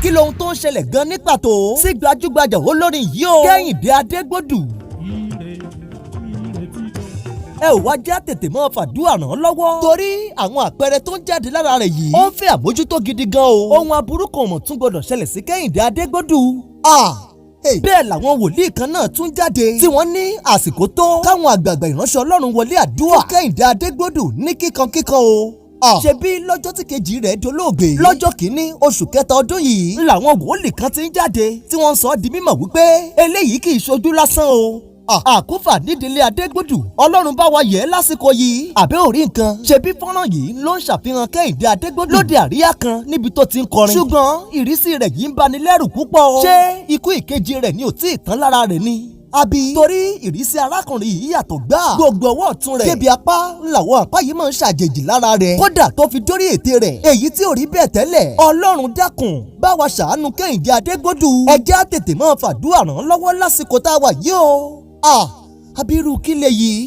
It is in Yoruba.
kí lohun tó ń ṣẹlẹ̀ gan ní pàtó sí gbajúgbajà olórin yìí o Kehinde Adegbodu. ẹ ò wá já tètè mọ́ fàdúrà ràn án lọ́wọ́ torí àwọn àpẹẹrẹ tó ń jáde lára rẹ̀ yìí ó ń fẹ́ àmójútó gidi gan o. ohun aburú kan mọ̀ tún gbọdọ̀ ṣẹlẹ̀ sí Kehinde Adegbodu. bẹ́ẹ̀ làwọn wòlíì kan náà tún jáde tí wọ́n ní àsìkò tó káwọn àgbààgbà ìránṣẹ́ Ọlọ́run wọlé àdúrà fún Kehinde Adegbodu ní kíkankíkan o. ṣebí lọ́jọ́ tí kejì rẹ̀ dolóògbé lọ́jọ́ kìíní oṣù kẹta ọdún yìí làwọn wòlíì kan ti ń jáde tí wọ́n sọ di mímọ̀ wípé eléyìí kì í ṣojú lásán o. àkúfà nídìílé Adegbodu Ọlọ́run bá wa yẹ̀ ẹ́ lásìkò yìí àbẹ́ orí nǹkan ṣebí fọ́nrán yìí ló ń ṣàfihàn Kehinde Adegbodu lóde àríyá kan níbi tó ti ń kọrin ṣùgbọ́n ìrísí rẹ̀ yìí ń bani lẹ́rù púpọ̀ o. ṣé ikú ìkejì rẹ̀ ni ò tí ì tán lára rẹ̀ ni àbí torí ìrísí arákùnrin yìí yàtọ̀ gbáà gbogbo ọwọ́ ọ̀tún rẹ̀ débi apá làwọn apá yìí máa ń ṣàjèjì lára rẹ̀ kódà tó fi dórí ètè rẹ̀ èyí tí ò rí bẹ́ẹ̀ tẹ́lẹ̀ Ọlọ́run dákun bá wa ṣàánú Kehinde Adegbodu ẹjẹ́ á tètè máa fàdúrà ràn án lọ́wọ́ lásìkò tá a wà yìí o. abirú kí lè yìí.